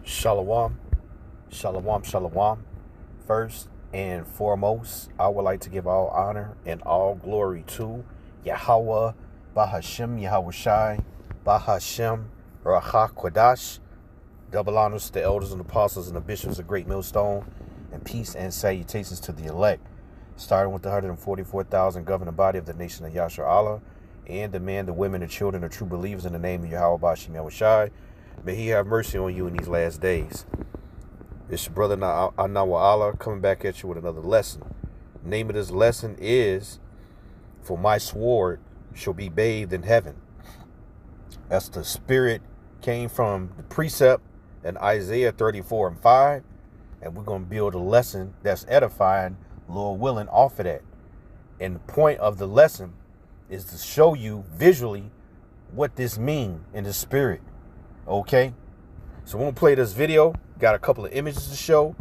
Shalom, shalom, shalom. First and foremost, I would like to give all honor and all glory to Yahweh, Bahashem, Yahweh Shai, Bahashem, Rahah Kwadash. Double honors to the elders and apostles and the bishops of Great Millstone, and peace and salutations to the elect, starting with the 144,000 governing body of the nation of Yahshua Allah, and the men, the women, the children, the true believers in the name of Yahweh, Bahashem, Yahweh Shai. May he have mercy on you in these last days. It's your brother Anawa Allah coming back at you with another lesson. The name of this lesson is, For My Sword Shall Be Bathed in Heaven. That's the spirit came from the precept in Isaiah 34:5. And we're going to build a lesson that's edifying, Lord willing, off of that. And the point of the lesson is to show you visually what this means in the spirit. Okay, so we're gonna play this video. Got a couple of images to show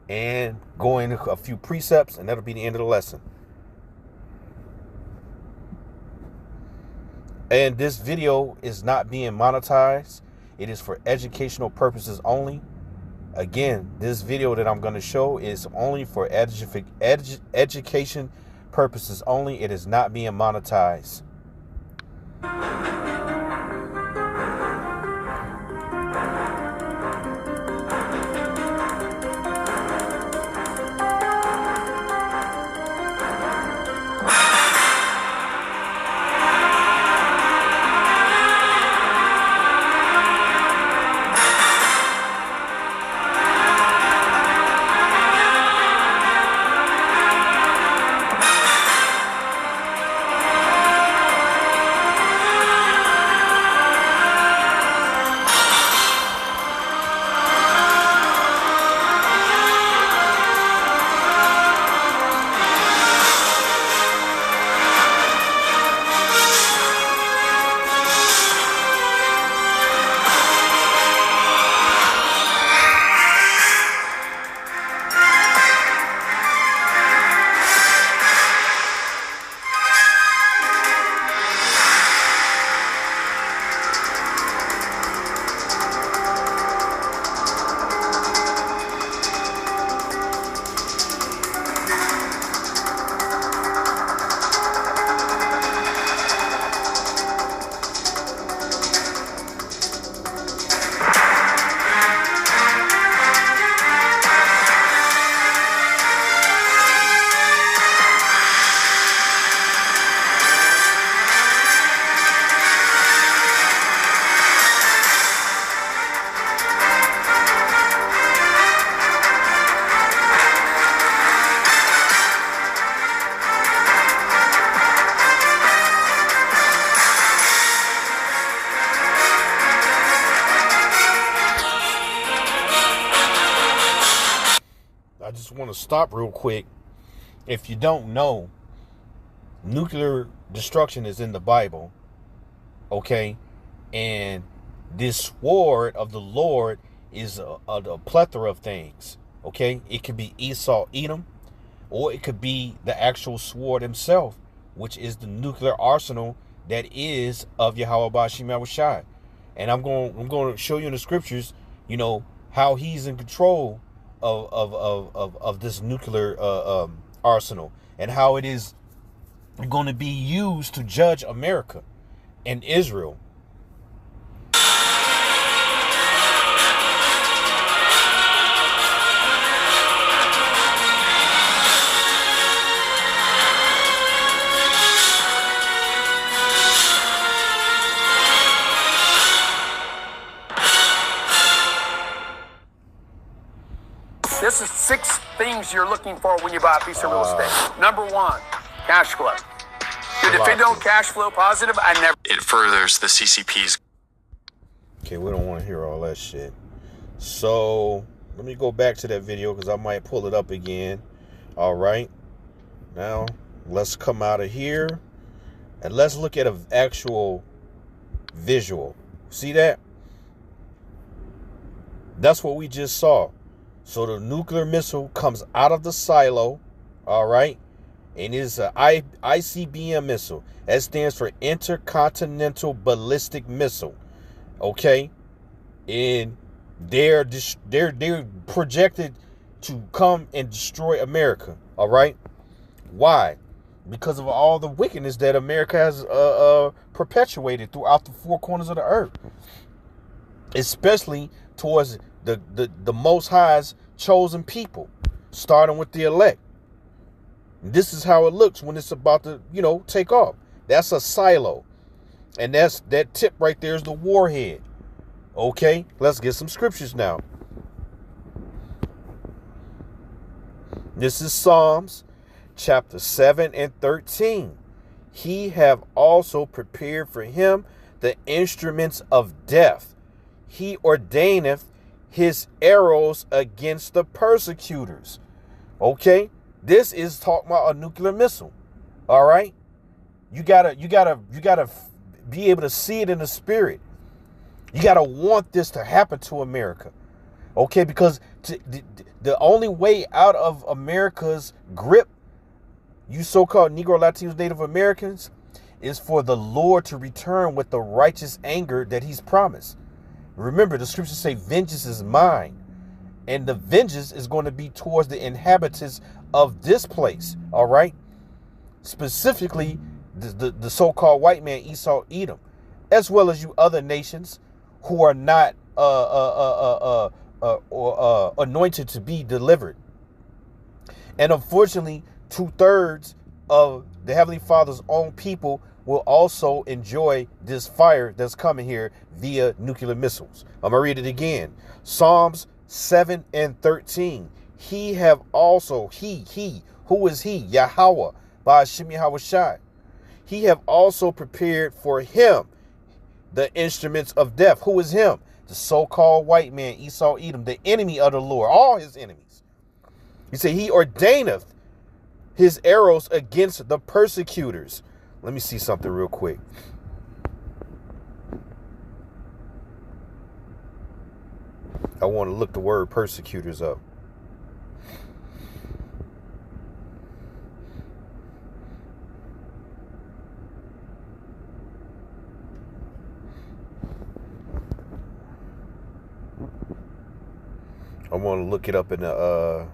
and go into a few precepts, and that'll be the end of the lesson. And this video is not being monetized. It is for educational purposes only. Again, this video that I'm going to show is only for education purposes only. It is not being monetized. I just want to stop real quick. If you don't know, nuclear destruction is in the Bible, okay? And this sword of the Lord is a plethora of things, okay? It could be Esau, Edom, or it could be the actual sword himself, which is the nuclear arsenal that is of Yahweh Bahashem Yahweh Shai. And I'm going to show you in the scriptures, you know, how he's in control of this nuclear arsenal, and how it is going to be used to judge America and Israel. This is 6 things you're looking for when you buy a piece of real estate. Number 1, cash flow. Dude, if it don't cash flow positive, it furthers the CCP's. Okay, we don't want to hear all that shit. So let me go back to that video because I might pull it up again. All right. Now let's come out of here and let's look at an actual visual. See that? That's what we just saw. So the nuclear missile comes out of the silo, all right, and it's an ICBM missile. That stands for Intercontinental Ballistic Missile, okay? And They're projected to come and destroy America. All right. Why? Because of all the wickedness that America has perpetuated throughout the four corners of the earth, especially towards the Most High's chosen people, starting with the elect. This is how it looks when it's about to, take off. That's a silo. And that tip right there is the warhead. Okay, let's get some scriptures now. This is Psalms chapter 7 and 13. He have also prepared for him the instruments of death. He ordaineth his arrows against the persecutors. Okay, this is talking about a nuclear missile. All right, you gotta be able to see it in the spirit. You gotta want this to happen to America. Okay, because the only way out of America's grip, you so-called Negro, Latinos, Native Americans, is for the Lord to return with the righteous anger that he's promised. Remember, the scriptures say, vengeance is mine. And the vengeance is going to be towards the inhabitants of this place. All right. Specifically, the so-called white man, Esau, Edom, as well as you other nations who are not anointed to be delivered. And unfortunately, 2/3 of the Heavenly Father's own people will also enjoy this fire that's coming here via nuclear missiles. I'm going to read it again. Psalms 7 and 13. He have also, he, who is he? Yahweh, by Hashem Yahushai. He have also prepared for him the instruments of death. Who is him? The so-called white man, Esau, Edom, the enemy of the Lord, all his enemies. He said, he ordaineth his arrows against the persecutors. Let me see something real quick. I want to look the word persecutors up. I want to look it up in the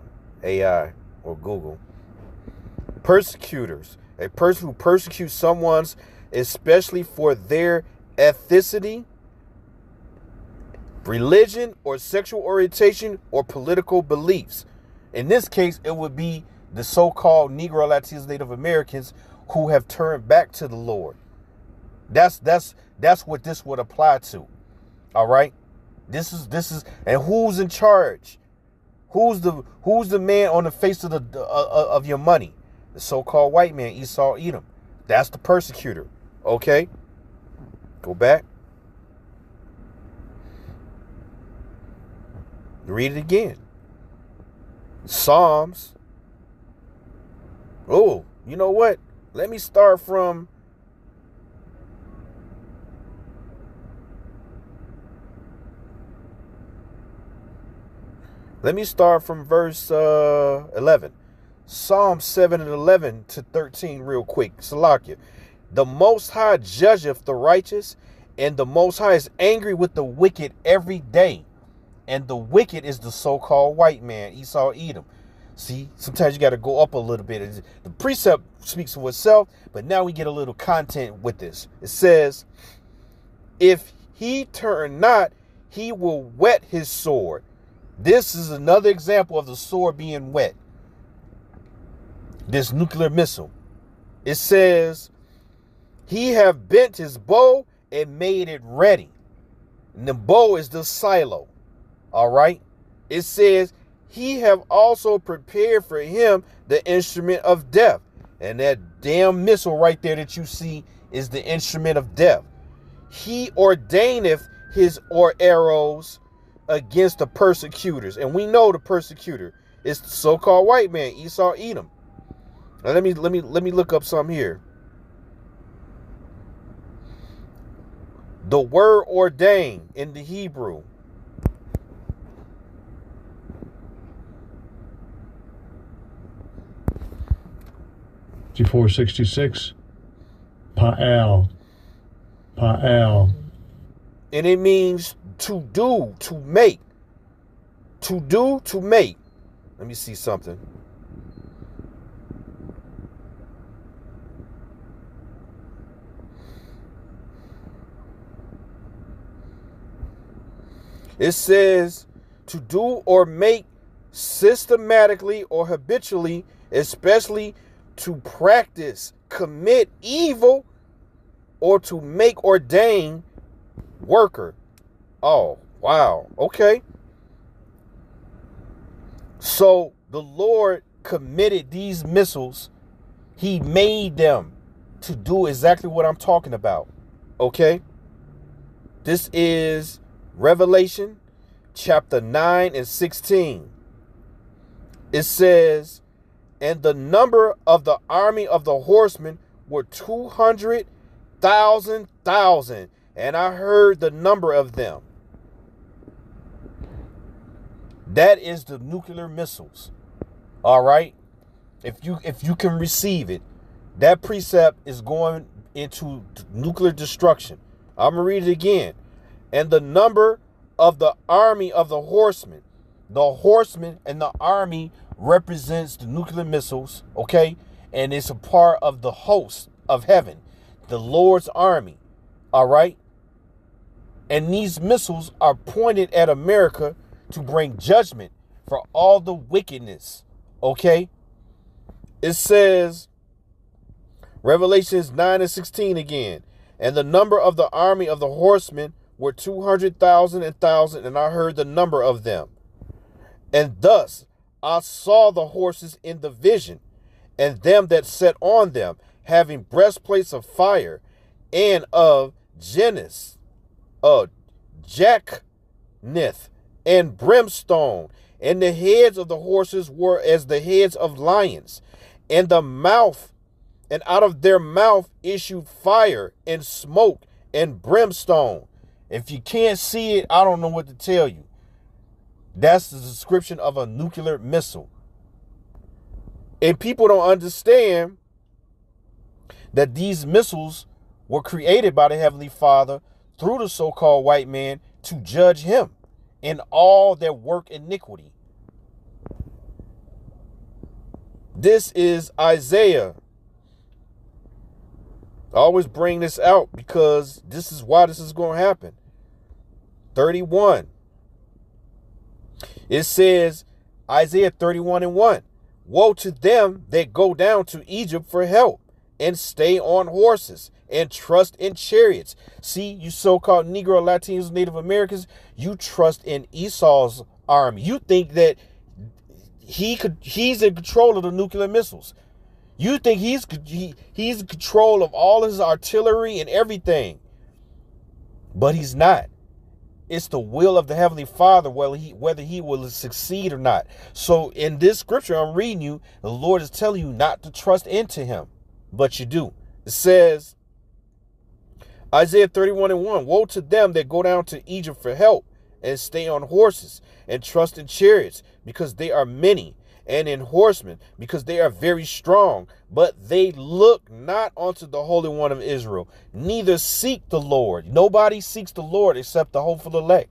AI or Google. Persecutors. A person who persecutes someone, especially for their ethnicity, religion, or sexual orientation, or political beliefs. In this case, it would be the so-called Negro, Latinos, Native Americans who have turned back to the Lord. That's what this would apply to. All right. This is, and who's in charge? Who's the man on the face of of your money? The so-called white man, Esau, Edom. That's the persecutor. Okay. Go back. Read it again. Psalms. Oh, you know what? Let me start from verse 11. Psalm 7 and 11 to 13 real quick. Salakia. The Most High judgeth the righteous, and the Most High is angry with the wicked every day. And the wicked is the so-called white man, Esau, Edom. See, sometimes you got to go up a little bit. The precept speaks for itself, but now we get a little content with this. It says, if he turn not, he will whet his sword. This is another example of the sword being wet. This nuclear missile. It says, he have bent his bow and made it ready. And the bow is the silo. All right. It says, he have also prepared for him the instrument of death. And that damn missile right there that you see is the instrument of death. He ordaineth his arrows against the persecutors. And we know the persecutor is the so-called white man, Esau, Edom. Now let me look up some here. The word ordain in the Hebrew. G466. Pa'al. And it means to do, to make. To do, to make. Let me see something. It says to do or make systematically or habitually, especially to practice, commit evil, or to make ordain worker. Oh, wow. Okay. So the Lord committed these missiles. He made them to do exactly what I'm talking about. Okay. This is Revelation chapter 9 and 16. It says, and the number of the army of the horsemen were 200,000, and I heard the number of them. That is the nuclear missiles. All right. If you can receive it, that precept is going into nuclear destruction. I'm going to read it again. And the number of the army of the horsemen and the army represents the nuclear missiles, okay? And it's a part of the host of heaven, the Lord's army, all right? And these missiles are pointed at America to bring judgment for all the wickedness, okay? It says, Revelations 9 and 16 again, and the number of the army of the horsemen were 200,000 and thousand, and I heard the number of them. And thus I saw the horses in the vision, and them that sat on them, having breastplates of fire, and of Janus, jacknith, and brimstone, and the heads of the horses were as the heads of lions, and out of their mouth issued fire and smoke and brimstone. If you can't see it, I don't know what to tell you. That's the description of a nuclear missile. And people don't understand that these missiles were created by the Heavenly Father through the so-called white man to judge him in all their work iniquity. This is Isaiah. I always bring this out because this is why this is going to happen. 31. It says, Isaiah 31 and 1. Woe to them that go down to Egypt for help and stay on horses and trust in chariots. See, you so-called Negro, Latinos, Native Americans, you trust in Esau's army. You think that he's in control of the nuclear missiles. You think he's in control of all his artillery and everything. But he's not. It's the will of the Heavenly Father whether he will succeed or not. So in this scripture I'm reading you, the Lord is telling you not to trust into him. But you do. It says, Isaiah 31 and 1, woe to them that go down to Egypt for help and stay on horses and trust in chariots, because they are many, and in horsemen, because they are very strong, but they look not unto the Holy One of Israel, neither seek the Lord. Nobody seeks the Lord except the hopeful elect.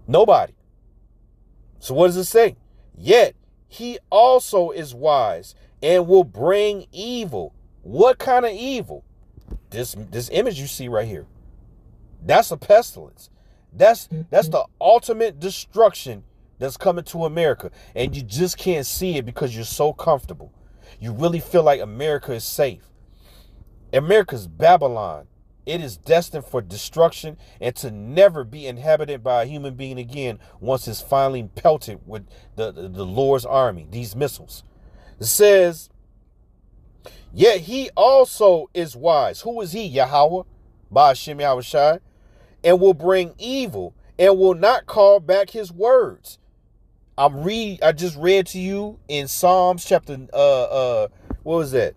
Nobody. So what does it say? Yet he also is wise and will bring evil. What kind of evil? This image you see right here. That's a pestilence. That's the ultimate destruction that's coming to America, and you just can't see it because you're so comfortable. You really feel like America is safe. America's Babylon. It is destined for destruction and to never be inhabited by a human being again once it's finally pelted with the Lord's army, these missiles. It says, yet he also is wise. Who is he? Yahweh, Ba'ashem Yahushai, and will bring evil and will not call back his words. I just read to you in Psalms chapter, what was that?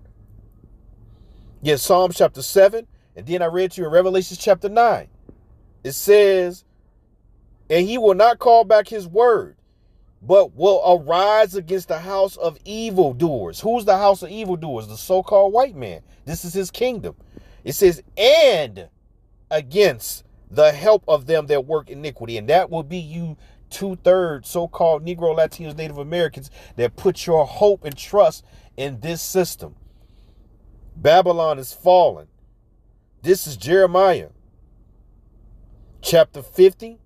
Yeah, Psalms chapter 7. And then I read to you in Revelation chapter 9. It says, and he will not call back his word, but will arise against the house of evildoers. Who's the house of evildoers? The so-called white man. This is his kingdom. It says, and against the help of them that work iniquity. And that will be you 2/3 so-called Negro, Latinos, Native Americans that put your hope and trust in this system. Babylon is fallen. This is Jeremiah chapter 50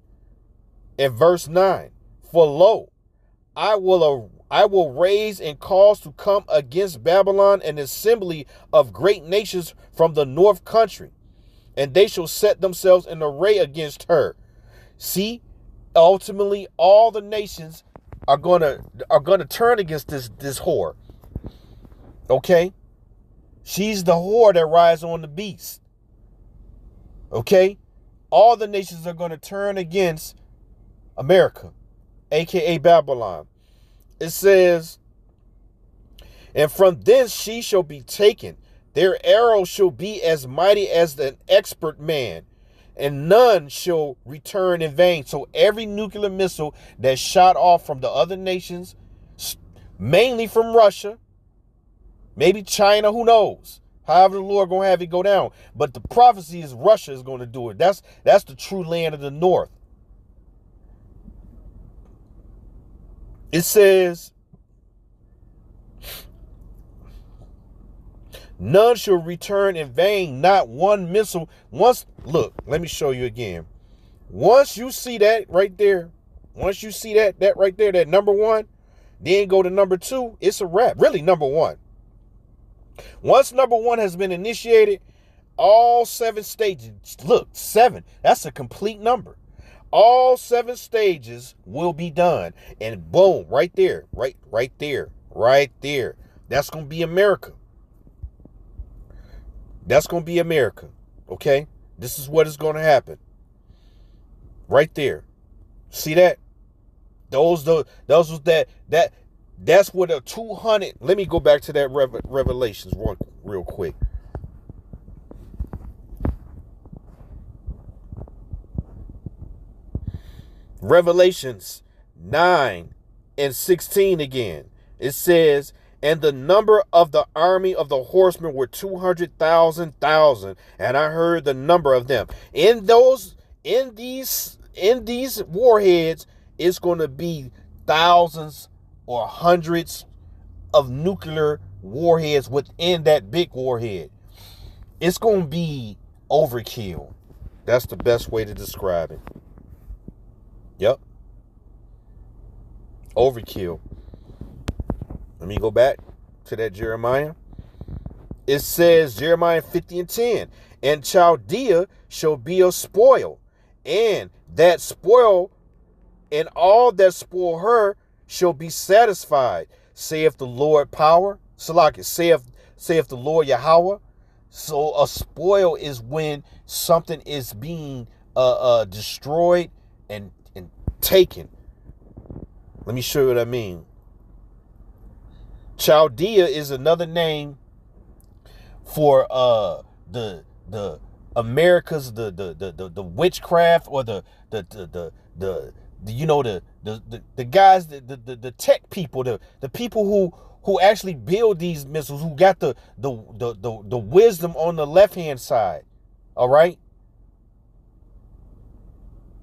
and verse 9. For lo, I will raise and cause to come against Babylon an assembly of great nations from the north country, and they shall set themselves in array against her. See, ultimately, all the nations are gonna turn against this whore. Okay, she's the whore that rides on the beast. Okay, all the nations are gonna turn against America, aka Babylon. It says, and from thence she shall be taken. Their arrow shall be as mighty as an expert man, and none shall return in vain. So every nuclear missile that's shot off from the other nations, mainly from Russia, maybe China, who knows? However the Lord gonna have it go down. But the prophecy is Russia is gonna do it. That's the true land of the north. It says, none shall return in vain, not one missile. Look, let me show you again. Once you see that right there, that right there, that number one, then go to number two, it's a wrap. Really, number one. Once number one has been initiated, all 7 stages, look, 7, that's a complete number. All 7 stages will be done. And boom, right there. That's going to be America. That's going to be America. Okay? This is what is going to happen. Right there. See that? That's what a 200. Let me go back to that Revelations real quick. Revelations 9 and 16 again. It says, and the number of the army of the horsemen were 200,000. And I heard the number of them. In these warheads, it's going to be thousands or hundreds of nuclear warheads within that big warhead. It's going to be overkill. That's the best way to describe it. Yep. Overkill. Let me go back to that Jeremiah. It says, Jeremiah 50 and 10, and Chaldea shall be a spoil, and that spoil, and all that spoil her shall be satisfied, saith the Lord power. Salaki, saith the Lord Yahweh. So a spoil is when something is being destroyed and taken. Let me show you what I mean. Chaldea is another name for the America's the witchcraft, or the guys, the tech people, the people who actually build these missiles, who got the wisdom on the left hand side. All right.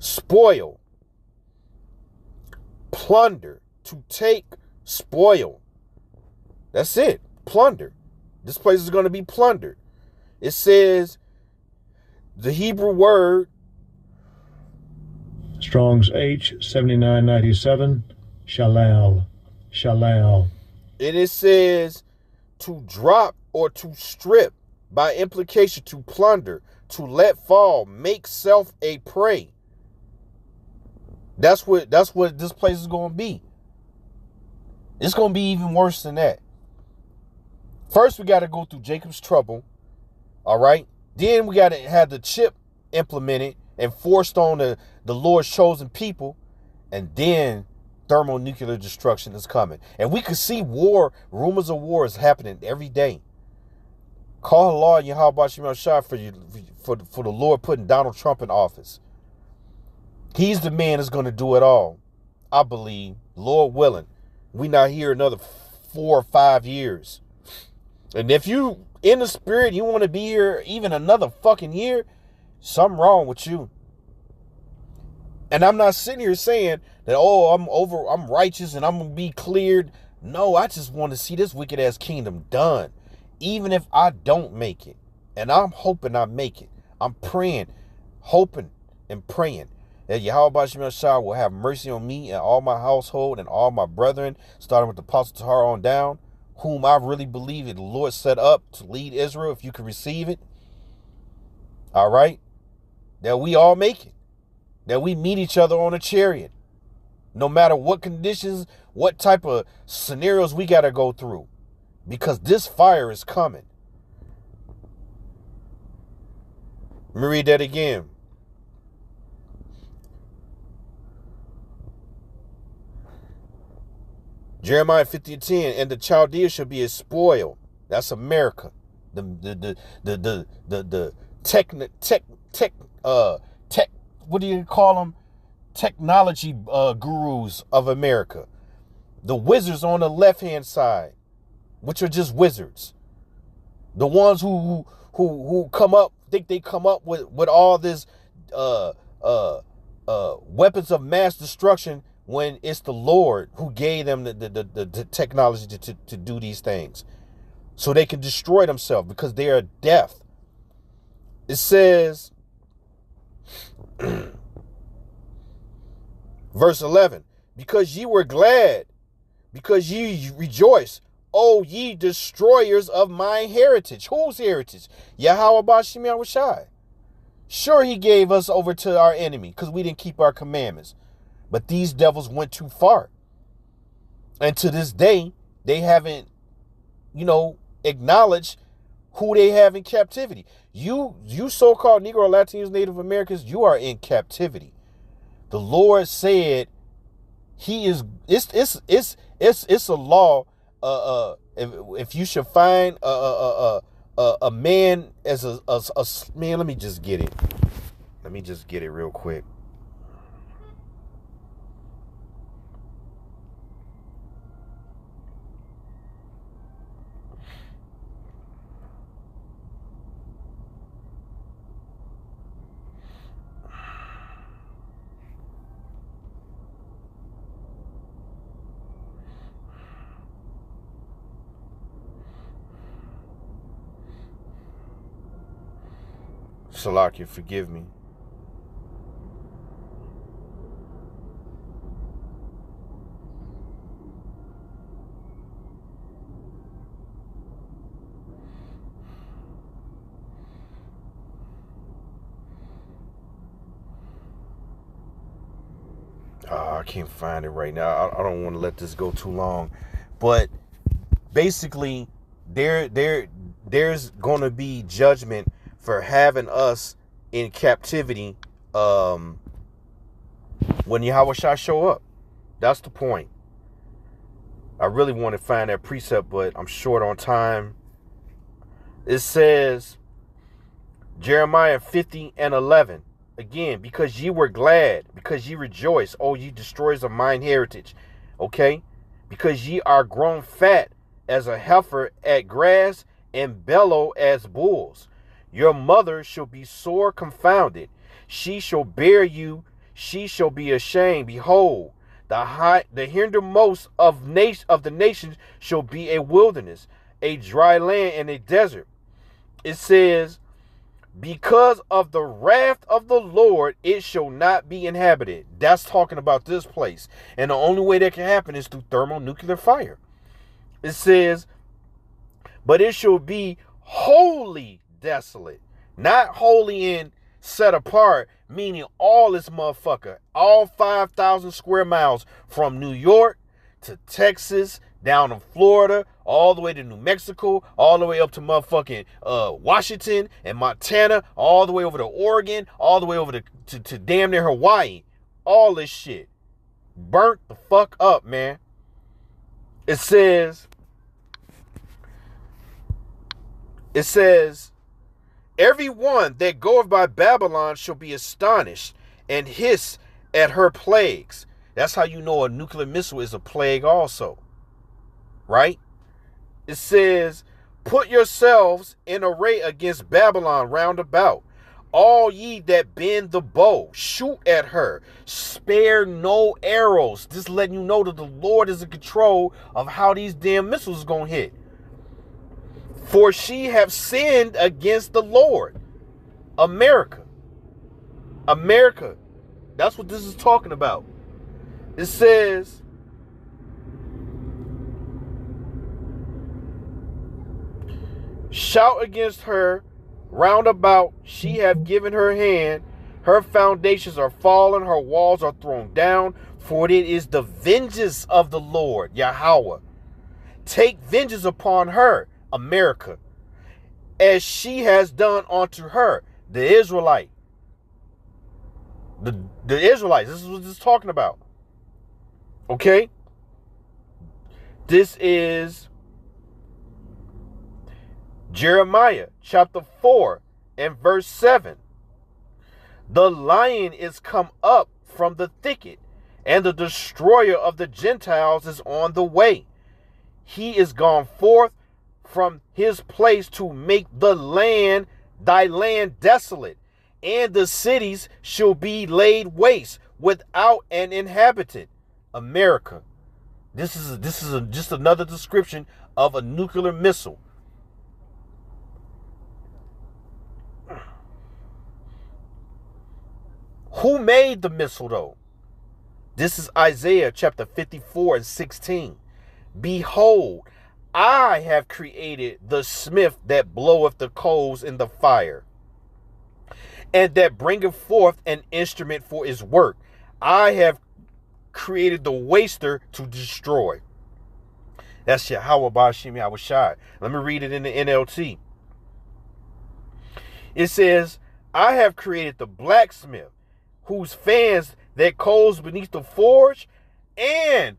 Spoil. Plunder. To take, spoil. That's it. Plunder. This place is going to be plundered. It says, the Hebrew word, Strong's H7997, shalal. And it says to drop or to strip, by implication to plunder, to let fall, make self a prey. That's what this place is going to be. It's going to be even worse than that. First, we got to go through Jacob's trouble. All right. Then we got to have the chip implemented and forced on the Lord's chosen people. And then thermonuclear destruction is coming. And we could see war, rumors of war is happening every day. Call Allah and Yahweh shot for the Lord putting Donald Trump in office. He's the man that's going to do it all. I believe, Lord willing, we not here another 4 or 5 years. And if you in the spirit, you want to be here even another fucking year, something wrong with you. And I'm not sitting here saying that, oh, I'm righteous and I'm going to be cleared. No, I just want to see this wicked ass kingdom done. Even if I don't make it. And I'm hoping I make it. I'm praying, hoping and praying that Yahweh Shem Shah will have mercy on me and all my household and all my brethren, starting with the Apostle Tahar on down, whom I really believe that the Lord set up to lead Israel, if you can receive it. All right? That we all make it. That we meet each other on a chariot. No matter what conditions, what type of scenarios we got to go through. Because this fire is coming. Let me read that again. Jeremiah 50:10, and the Chaldeans shall be a spoil. That's America. The what do you call them? Technology gurus of America. The wizards on the left-hand side, which are just wizards. The ones who come up, think they come up with all this weapons of mass destruction, when it's the Lord who gave them the technology to do these things. So they can destroy themselves because they are deaf. It says, verse 11, because ye were glad, because ye rejoice, O ye destroyers of my heritage. Whose heritage? Yahweh Bashim Yahushai. Sure, he gave us over to our enemy because we didn't keep our commandments. But these devils went too far. And to this day, they haven't, acknowledged who they have in captivity. You so-called Negro, Latinos, Native Americans, you are in captivity. The Lord said it's a law. If you should find a man as a man, let me just get it. Let me just get it real quick. Salakia, forgive me. I can't find it right now. I don't want to let this go too long. But basically, there's going to be judgment for having us in captivity when Yahweh Shah show up. That's the point. I really want to find that precept, but I'm short on time. It says, Jeremiah 50:11. Again, because ye were glad, because ye rejoice, O ye destroyers of mine heritage. Okay? Because ye are grown fat as a heifer at grass and bellow as bulls. Your mother shall be sore confounded. She shall bear you. She shall be ashamed. Behold, the hindermost of the nations shall be a wilderness, a dry land and a desert. It says, because of the wrath of the Lord, it shall not be inhabited. That's talking about this place. And the only way that can happen is through thermonuclear fire. It says, but it shall be wholly desolate, not wholly and set apart, meaning all this motherfucker, all 5,000 square miles from New York to Texas, down to Florida, all the way to New Mexico, all the way up to motherfucking Washington and Montana, all the way over to Oregon, all the way over to damn near Hawaii. All this shit burnt the fuck up, man. It says, everyone that goeth by Babylon shall be astonished and hiss at her plagues. That's how you know a nuclear missile is a plague also. Right? It says, put yourselves in array against Babylon round about. All ye that bend the bow, shoot at her. Spare no arrows. Just letting you know that the Lord is in control of how these damn missiles are going to hit. For she have sinned against the Lord. America. America. That's what this is talking about. It says, shout against her round about, she have given her hand, her foundations are fallen, her walls are thrown down, for it is the vengeance of the Lord, Yahweh. Take vengeance upon her, America, as she has done unto her, the Israelite. The Israelites, this is what this is talking about. Okay? This is Jeremiah chapter 4 and verse 7. The lion is come up from the thicket, and the destroyer of the Gentiles is on the way. He is gone forth from his place to make the land, thy land desolate, and the cities shall be laid waste without an inhabitant. America. This is just another description of a nuclear missile. Who made the missile though? This is Isaiah chapter 54 and 16. Behold, I have created the smith that bloweth the coals in the fire, and that bringeth forth an instrument for his work. I have created the waster to destroy. That's Yahweh Ba'ashim Yahushai. Let me read it in the NLT. It says, I have created the blacksmith, whose fans that coals beneath the forge, and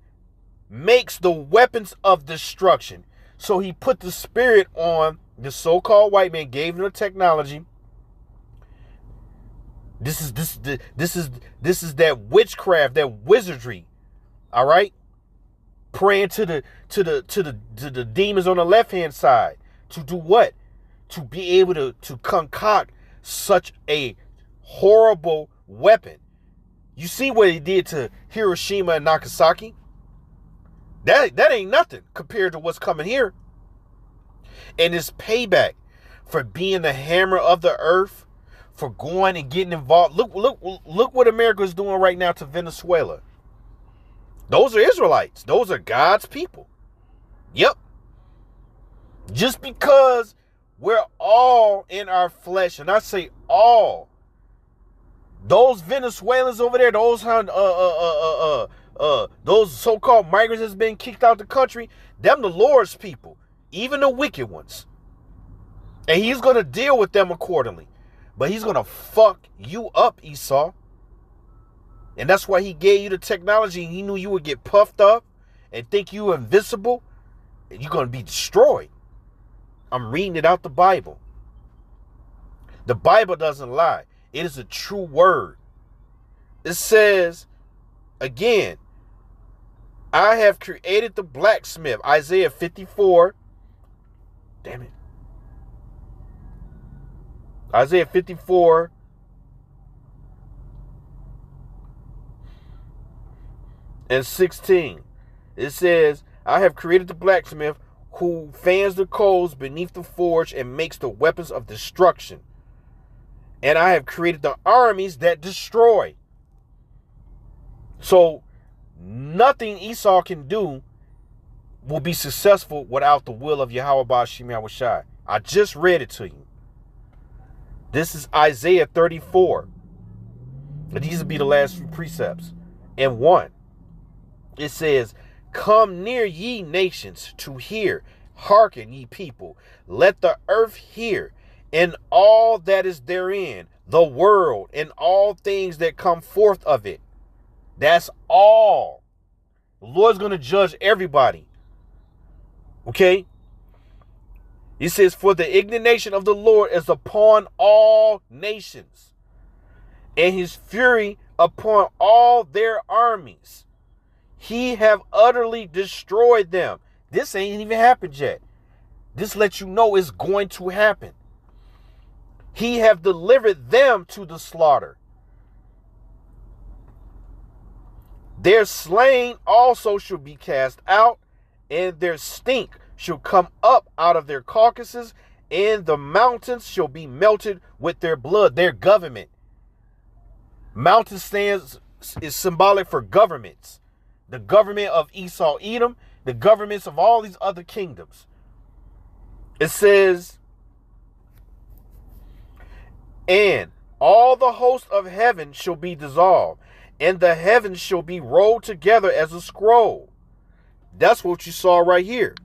makes the weapons of destruction. So he put the spirit on the so-called white man, gave him the technology. This is that witchcraft, that wizardry. All right, praying to the demons on the left hand side to do what? To be able to concoct such a horrible weapon. You see what he did to Hiroshima and Nagasaki? That ain't nothing compared to what's coming here. And it's payback for being the hammer of the earth, for going and getting involved. Look what America is doing right now to Venezuela. Those are Israelites. Those are God's people. Yep. Just because we're all in our flesh, and I say all, those Venezuelans over there, those so-called migrants that's been kicked out the country, them the Lord's people, even the wicked ones. And he's going to deal with them accordingly. But he's going to fuck you up, Esau. And that's why he gave you the technology. He knew you would get puffed up and think you were invincible. And you're going to be destroyed. I'm reading it out the Bible. The Bible doesn't lie. It is a true word. It says, again, I have created the blacksmith. Isaiah 54. Damn it. Isaiah 54 and 16. It says, I have created the blacksmith who fans the coals beneath the forge and makes the weapons of destruction. And I have created the armies that destroy. So nothing Esau can do will be successful without the will of Yahweh Ba'ashim Yahushai. I just read it to you. This is Isaiah 34. And these will be the last few precepts. And 1. It says, come near ye nations to hear, hearken ye people. Let the earth hear, and all that is therein, the world, and all things that come forth of it. That's all. The Lord's going to judge everybody. Okay? He says, for the indignation of the Lord is upon all nations, and his fury upon all their armies. He have utterly destroyed them. This ain't even happened yet. This lets you know it's going to happen. He have delivered them to the slaughter. Their slain also shall be cast out, and their stink shall come up out of their carcasses, and the mountains shall be melted with their blood. Their government. Mountain is symbolic for governments. The government of Esau, Edom, the governments of all these other kingdoms. It says, and all the host of heaven shall be dissolved, and the heavens shall be rolled together as a scroll. That's what you saw right here.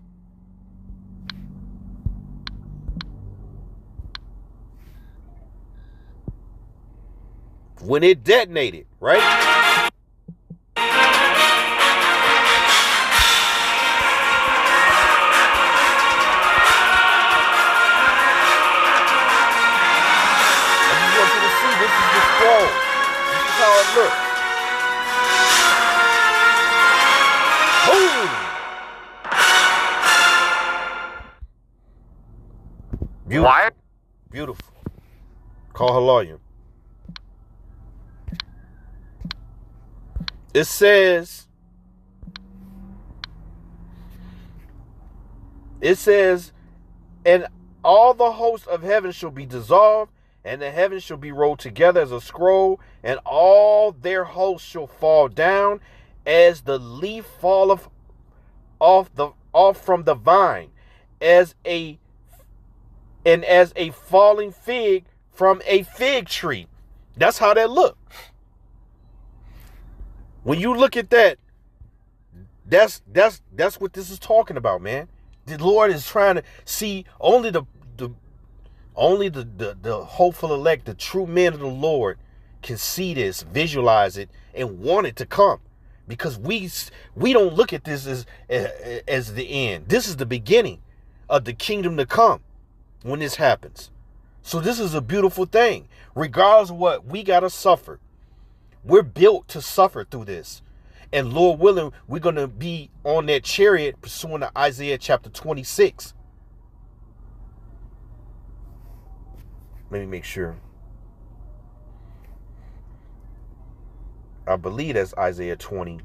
When it detonated, right? Look. Boom. Beautiful. Why? Beautiful. Call her lawyer. It says, and all the hosts of heaven shall be dissolved, and the heavens shall be rolled together as a scroll, and all their hosts shall fall down, as the leaf falleth off from the vine, as a falling fig from a fig tree. That's how that look. When you look at that, that's what this is talking about, man. The Lord is trying to see only the hopeful elect, the true men of the Lord, can see this, visualize it, and want it to come. Because we don't look at this as the end. This is the beginning of the kingdom to come when this happens. So this is a beautiful thing. Regardless of what we got to suffer, we're built to suffer through this. And Lord willing, we're going to be on that chariot pursuing to Isaiah chapter 26. Let me make sure. I believe that's Isaiah 20.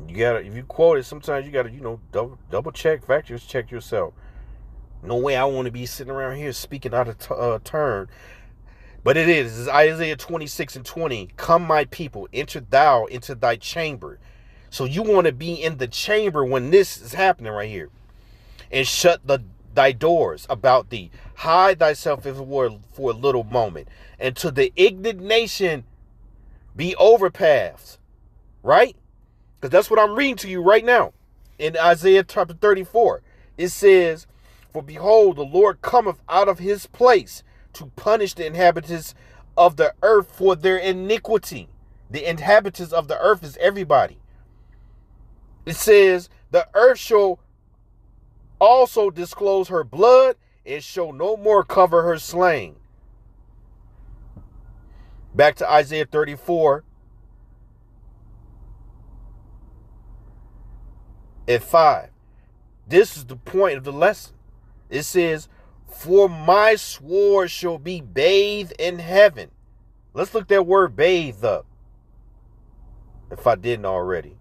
You gotta, if you quote it, sometimes you gotta, double check, fact check yourself. No way I want to be sitting around here speaking out of turn. But it is. It's Isaiah 26:20. Come, my people, enter thou into thy chamber. So you want to be in the chamber when this is happening right here. And shut thy doors about thee. Hide thyself if it were for a little moment. And to the ignorant nation be overpassed. Right? Because that's what I'm reading to you right now. In Isaiah chapter 34. It says, for behold, the Lord cometh out of his place to punish the inhabitants of the earth for their iniquity. The inhabitants of the earth is everybody. It says, the earth shall also disclose her blood, and shall no more cover her slain. Back to Isaiah 34. At 5. This is the point of the lesson. It says, for my sword shall be bathed in heaven. Let's look that word bathed up, if I didn't already.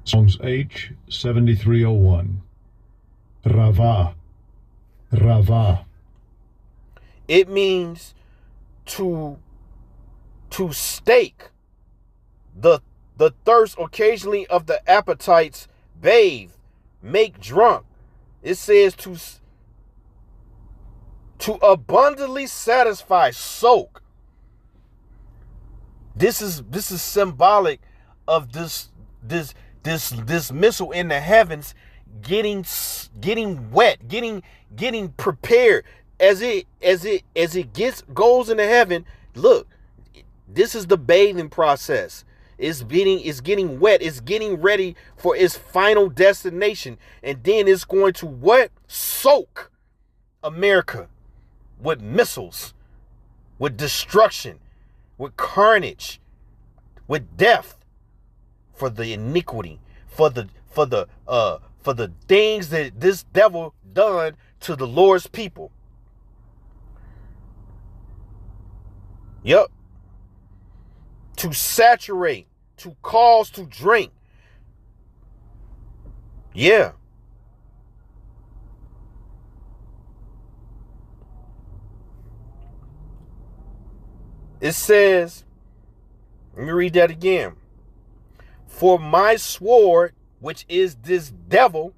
Songs H 7301. Rava. Rava. It means to stake the thirst occasionally of the appetites, bathe, make drunk. It says to abundantly satisfy, soak. This is symbolic of this missile in the heavens getting wet, getting prepared as it goes into heaven. Look, this is the bathing process. It's getting wet. It's getting ready for its final destination. And then it's going to what? Soak America. with missiles, with destruction, with carnage, with death, for the iniquity, for the things that this devil done to the Lord's people. Yep. To saturate, to cause to drink. Yeah. It says, let me read that again. For my sword, which is this devil,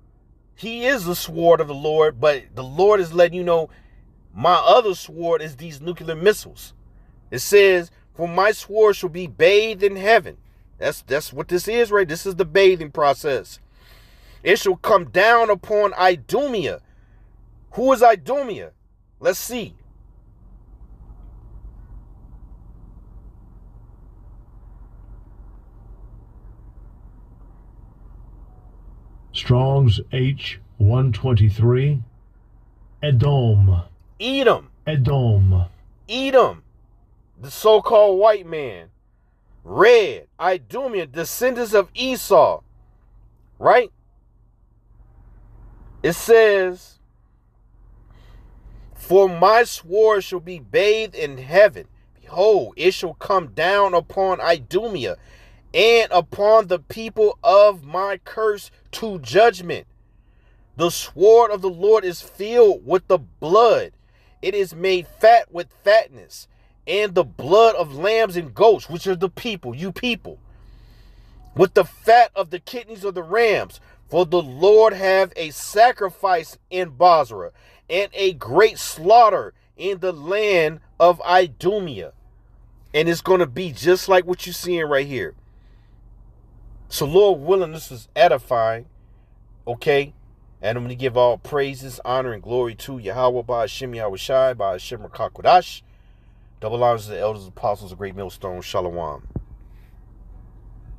he is the sword of the Lord, but the Lord is letting you know my other sword is these nuclear missiles. It says, for my sword shall be bathed in heaven. That's what this is, right? This is the bathing process. It shall come down upon Idumea. Who is Idumea? Let's see. Strong's H123. Edom. Edom. Edom. Edom, the so-called white man. Red, Idumea, descendants of Esau. Right? It says, for my sword shall be bathed in heaven. Behold, it shall come down upon Idumea and upon the people of my curse to judgment. The sword of the Lord is filled with the blood. It is made fat with fatness, and the blood of lambs and goats, which are the people, you people, with the fat of the kidneys of the rams. For the Lord have a sacrifice in Bozrah, and a great slaughter in the land of Idumea. And it's going to be just like what you're seeing right here. So Lord willing, this is edifying. Okay? And I'm going to give all praises, honor, and glory to Yahweh, Ba'ashem Yahushai, Ba'ashem Rakakwadash. Double honors to the elders, apostles, of great millstone. Shalom.